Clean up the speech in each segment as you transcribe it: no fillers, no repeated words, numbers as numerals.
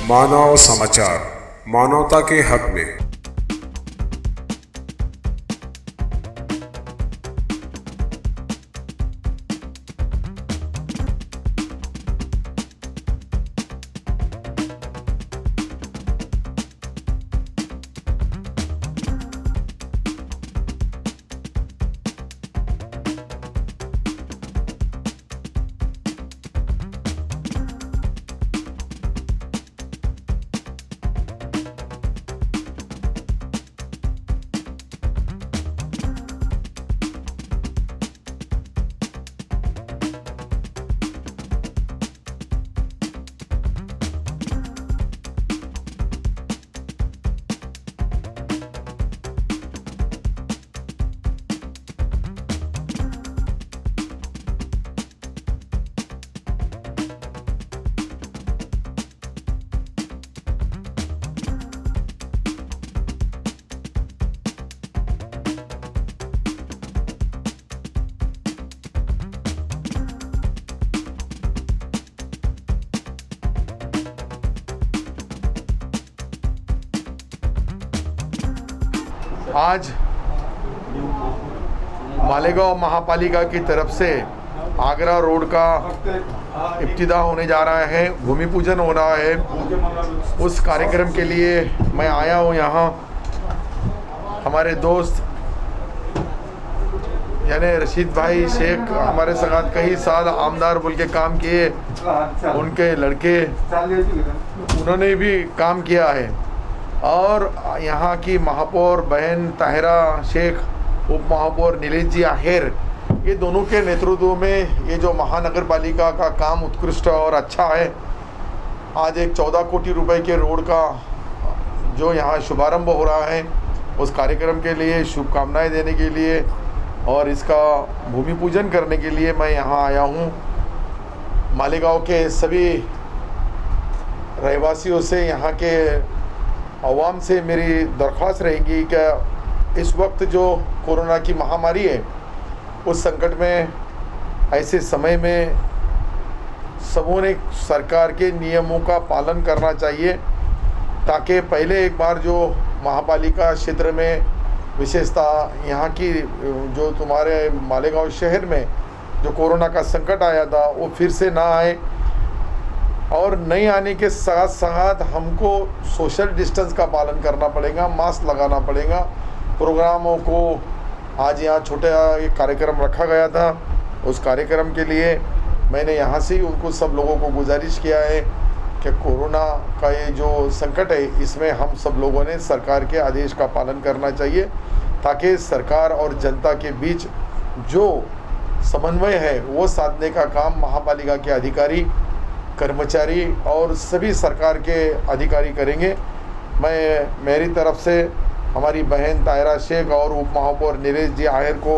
मानव समाचार, मानवता के हक में। आज मालेगांव महापालिका की तरफ से आगरा रोड का इब्तिदा होने जा रहा है, भूमि पूजन हो रहा है। उस कार्यक्रम के लिए मैं आया हूँ यहाँ। हमारे दोस्त यानी रशीद भाई शेख हमारे साथ कई साल आमदार बोल के काम किए, उनके लड़के उन्होंने भी काम किया है। और यहाँ की महापौर बहन ताहिरा शेख, उप महापौर नीलेश जी आहेर, ये दोनों के नेतृत्व में ये जो महानगर पालिका का काम उत्कृष्ट और अच्छा है। आज एक 14 कोटी रुपए के रोड का जो यहाँ शुभारंभ हो रहा है, उस कार्यक्रम के लिए शुभकामनाएं देने के लिए और इसका भूमि पूजन करने के लिए मैं यहाँ आया हूँ। मालेगांव के सभी रहवासियों से, यहाँ के आवाम से मेरी दरख्वास्त रहेगी कि इस वक्त जो कोरोना की महामारी है, उस संकट में, ऐसे समय में सबों ने सरकार के नियमों का पालन करना चाहिए, ताकि पहले एक बार जो महापालिका क्षेत्र में विशेषतः यहाँ की जो तुम्हारे मालेगांव शहर में जो कोरोना का संकट आया था, वो फिर से ना आए। और नहीं आने के साथ साथ हमको सोशल डिस्टेंस का पालन करना पड़ेगा, मास्क लगाना पड़ेगा। प्रोग्रामों को आज यहाँ छोटा एक कार्यक्रम रखा गया था, उस कार्यक्रम के लिए मैंने यहाँ से ही उनको सब लोगों को गुजारिश किया है कि कोरोना का ये जो संकट है, इसमें हम सब लोगों ने सरकार के आदेश का पालन करना चाहिए, ताकि सरकार और जनता के बीच जो समन्वय है वो साधने का काम महापालिका के अधिकारी, कर्मचारी और सभी सरकार के अधिकारी करेंगे। मैं मेरी तरफ से हमारी बहन ताहिरा शेख और उप महापौर नीलेश जी आहेर को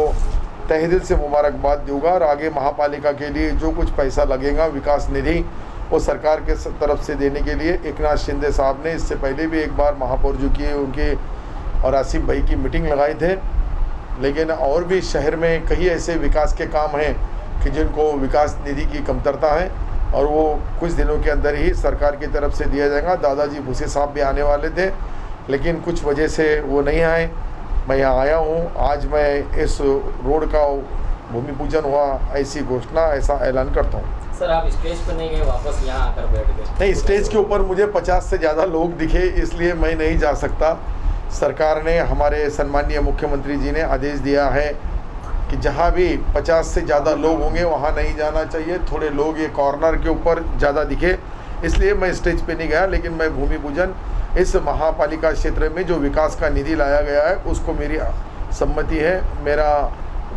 तहे दिल से मुबारकबाद दूंगा। और आगे महापालिका के लिए जो कुछ पैसा लगेगा विकास निधि, वो सरकार के तरफ से देने के लिए एकनाथ शिंदे साहब ने इससे पहले भी एक बार महापौर जो किए उनके और आसिफ भाई की मीटिंग लगाए थे। लेकिन और भी शहर में कई ऐसे विकास के काम हैं कि जिनको विकास निधि की कमतरता है, और वो कुछ दिनों के अंदर ही सरकार की तरफ से दिया जाएगा। दादाजी भूसे साहब भी आने वाले थे, लेकिन कुछ वजह से वो नहीं आए। मैं यहाँ आया हूँ। आज मैं इस रोड का भूमि पूजन हुआ, ऐसी घोषणा, ऐसा ऐलान करता हूँ। सर, आप स्टेज पर नहीं गए, वापस यहाँ आकर बैठ गए? नहीं, स्टेज के ऊपर मुझे 50 से ज़्यादा लोग दिखे, इसलिए मैं नहीं जा सकता। सरकार ने, हमारे सम्मानीय मुख्यमंत्री जी ने आदेश दिया है कि जहाँ भी 50 से ज़्यादा लोग होंगे वहाँ नहीं जाना चाहिए। थोड़े लोग ये कॉर्नर के ऊपर ज़्यादा दिखे, इसलिए मैं स्टेज पे नहीं गया। लेकिन मैं भूमि पूजन इस महापालिका क्षेत्र में जो विकास का निधि लाया गया है, उसको मेरी सम्मति है।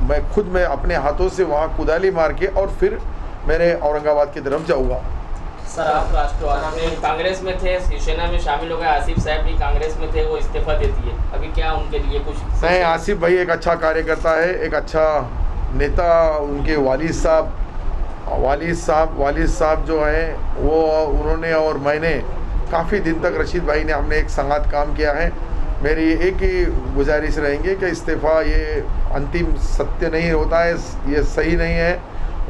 मैं खुद में अपने हाथों से वहाँ कुदाली मार के और फिर मेरे औरंगाबाद की तरफ जाऊँगा। सर, आप राष्ट्रवाद में कांग्रेस में थे, शिवसेना में शामिल हो गए। आसिफ साहब भी कांग्रेस में थे, वो इस्तीफा देती है, अभी क्या उनके लिए कुछ? नहीं, आसिफ भाई एक अच्छा कार्यकर्ता है, एक अच्छा नेता। उनके वालिद साहब जो हैं वो, उन्होंने और मैंने काफ़ी दिन तक, रशीद भाई ने, हमने एक संगात काम किया है। मेरी एक ही गुजारिश रहेंगे कि इस्तीफ़ा ये अंतिम सत्य नहीं होता है, ये सही नहीं है।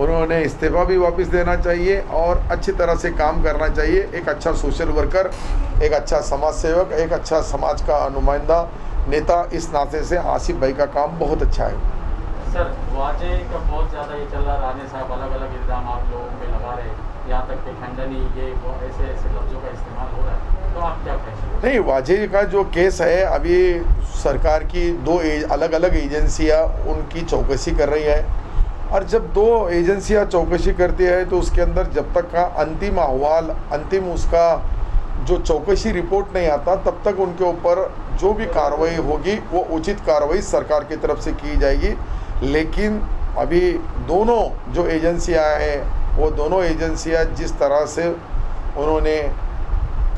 उन्होंने इस्तीफा भी वापस देना चाहिए और अच्छी तरह से काम करना चाहिए। एक अच्छा सोशल वर्कर, एक अच्छा समाज सेवक, एक अच्छा समाज का नुमाइंदा नेता, इस नाते से आसिफ भाई का काम बहुत अच्छा है। सर, वाजे का बहुत ज़्यादा ये चल रहा है, राणे साहब अलग अलग इल्ज़ाम आप लोगों पे लगा रहे हैं, यहाँ तक कि खंडनी ये वो ऐसे ऐसे लफ्ज़ों का इस्तेमाल हो रहा है, तो आप क्या कहेंगे? नहीं, वाजे का जो केस है अभी सरकार की दो अलग अलग एजेंसियां उनकी चौकसी कर रही है, और जब दो एजेंसियां चौकसी करती है तो उसके अंदर जब तक का अंतिम अहवाल, अंतिम उसका जो चौकसी रिपोर्ट नहीं आता तब तक उनके ऊपर जो भी कार्रवाई होगी वो उचित कार्रवाई सरकार की तरफ से की जाएगी। लेकिन अभी दोनों जो एजेंसियां हैं वो दोनों एजेंसियां जिस तरह से उन्होंने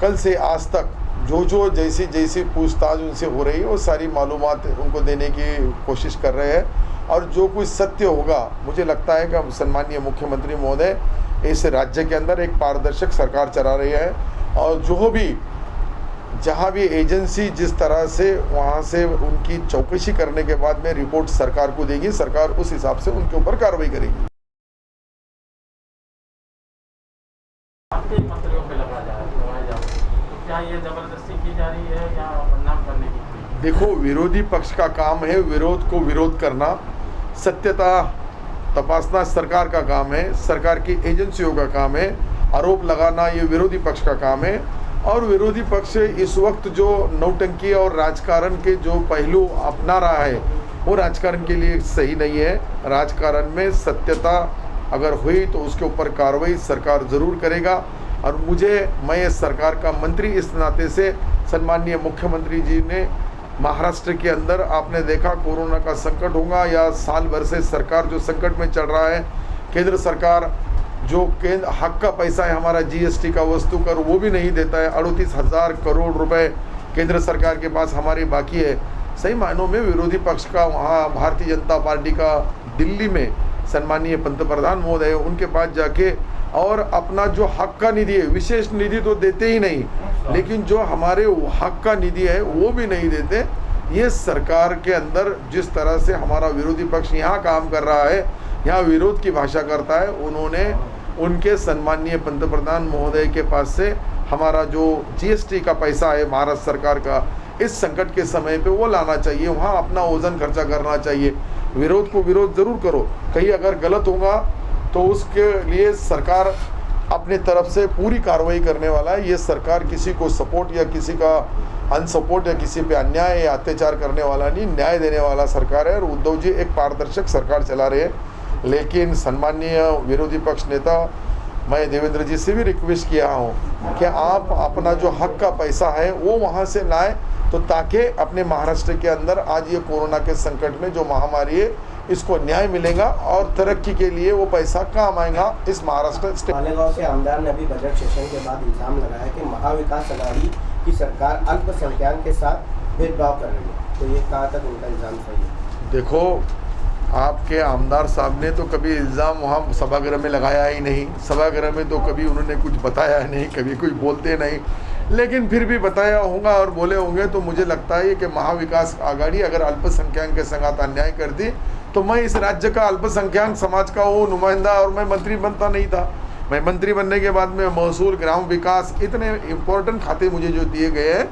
कल से आज तक जो जैसी जैसी पूछताछ उनसे हो रही है वो सारी मालूमात उनको देने की कोशिश कर रहे हैं, और जो कुछ सत्य होगा मुझे लगता है कि सम्माननीय मुख्यमंत्री महोदय इस राज्य के अंदर एक पारदर्शक सरकार चला रही है, और जो भी जहाँ भी एजेंसी जिस तरह से वहाँ से उनकी चौकसी करने के बाद में रिपोर्ट सरकार को देगी, सरकार उस हिसाब से उनके ऊपर कार्रवाई करेगी। आपके मंत्रियों पे लगाया जा रहा है, तो क्या ये जबरदस्ती की जा रही है या बदनाम करने की? देखो, विरोधी पक्ष का काम है विरोध को विरोध करना, सत्यता तपासना सरकार का काम है, सरकार की एजेंसियों का काम है, आरोप लगाना ये विरोधी पक्ष का काम है। और विरोधी पक्ष इस वक्त जो नौटंकी और राजकारण के जो पहलू अपना रहा है वो राजकारण के लिए सही नहीं है। राजकारण में सत्यता अगर हुई तो उसके ऊपर कार्रवाई सरकार ज़रूर करेगा, और मैं इस सरकार का मंत्री इस नाते से सम्माननीय मुख्यमंत्री जी ने महाराष्ट्र के अंदर आपने देखा कोरोना का संकट होगा या साल भर से सरकार जो संकट में चल रहा है, केंद्र सरकार जो केंद्र हक का पैसा है हमारा जीएसटी का वस्तु कर वो भी नहीं देता है, 38,000 करोड़ रुपए केंद्र सरकार के पास हमारी बाकी है। सही मायनों में विरोधी पक्ष का वहाँ भारतीय जनता पार्टी का दिल्ली में सम्माननीय पंतप्रधान महोदय उनके पास जाके और अपना जो हक का निधि है, विशेष निधि तो देते ही नहीं, लेकिन जो हमारे हक का निधि है वो भी नहीं देते। ये सरकार के अंदर जिस तरह से हमारा विरोधी पक्ष यहाँ काम कर रहा है, यहाँ विरोध की भाषा करता है, उन्होंने उनके सम्माननीय पंतप्रधान महोदय के पास से हमारा जो जीएसटी का पैसा है महाराष्ट्र सरकार का, इस संकट के समय पे वो लाना चाहिए, वहाँ अपना वजन खर्चा करना चाहिए। विरोध को विरोध ज़रूर करो, कहीं अगर गलत होगा तो उसके लिए सरकार अपने तरफ से पूरी कार्रवाई करने वाला है। ये सरकार किसी को सपोर्ट या किसी का अनसपोर्ट या किसी पे अन्याय या अत्याचार करने वाला नहीं, न्याय देने वाला सरकार है, और उद्धव जी एक पारदर्शक सरकार चला रहे हैं। लेकिन सम्माननीय विरोधी पक्ष नेता, मैं देवेंद्र जी से भी रिक्वेस्ट किया हूँ कि आप अपना जो हक का पैसा है वो वहाँ से लाएं, तो ताकि अपने महाराष्ट्र के अंदर आज ये कोरोना के संकट में जो महामारी है इसको न्याय मिलेगा और तरक्की के लिए वो पैसा काम आएगा इस महाराष्ट्र स्टेट। मालेगांव के आमदार ने अभी बजट सेशन के बाद इल्जाम लगाया कि महाविकास अघाड़ी की सरकार अल्पसंख्यक के साथ भेदभाव कर रही है, तो ये कहाँ तक उनका इल्जाम सही है? देखो, आपके आमदार साहब ने तो कभी इल्ज़ाम वहाँ सभागृह में लगाया ही नहीं, सभागृह में तो कभी उन्होंने कुछ बताया नहीं, कभी कुछ बोलते नहीं, लेकिन फिर भी बताया होगा और बोले होंगे। तो मुझे लगता है कि महाविकास आघाड़ी अगर अल्पसंख्यक के संग अन्याय करती तो मैं इस राज्य का अल्पसंख्यक समाज का वो नुमाइंदा और मैं मंत्री बनता नहीं था। मैं मंत्री बनने के बाद में महसूल, ग्राम विकास, इतने इम्पोर्टेंट खाते मुझे जो दिए गए हैं,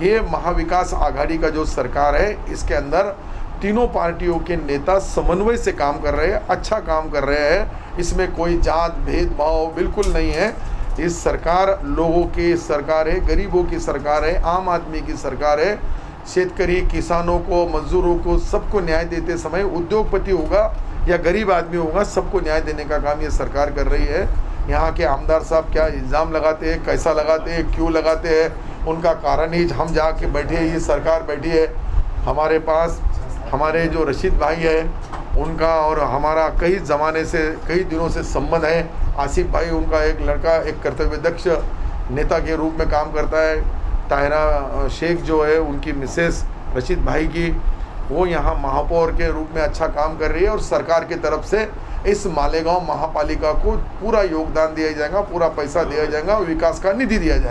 ये महाविकास आघाड़ी का जो सरकार है इसके अंदर तीनों पार्टियों के नेता समन्वय से काम कर रहे हैं, अच्छा काम कर रहे हैं। इसमें कोई जात भेदभाव बिल्कुल नहीं है। इस सरकार लोगों की सरकार है, गरीबों की सरकार है, आम आदमी की सरकार है। शेतकरी, किसानों को, मजदूरों को, सबको न्याय देते समय, उद्योगपति होगा या गरीब आदमी होगा, सबको न्याय देने का काम ये सरकार कर रही है। यहाँ के आमदार साहब क्या इल्ज़ाम लगाते हैं, कैसा लगाते हैं, क्यों लगाते हैं, उनका कारण ही हम जाके बैठे, ये सरकार बैठी है। हमारे पास हमारे जो रशीद भाई है उनका और हमारा कई ज़माने से, कई दिनों से संबंध है। आसिफ भाई उनका एक लड़का, एक कर्तव्यदक्ष नेता के रूप में काम करता है। ताहिरा शेख जो है उनकी मिसेस रशीद भाई की, वो यहाँ महापौर के रूप में अच्छा काम कर रही है, और सरकार की तरफ से इस मालेगांव महापालिका को पूरा योगदान दिया जाएगा, पूरा पैसा दिया जाएगा, विकास का निधि दिया जाएगा।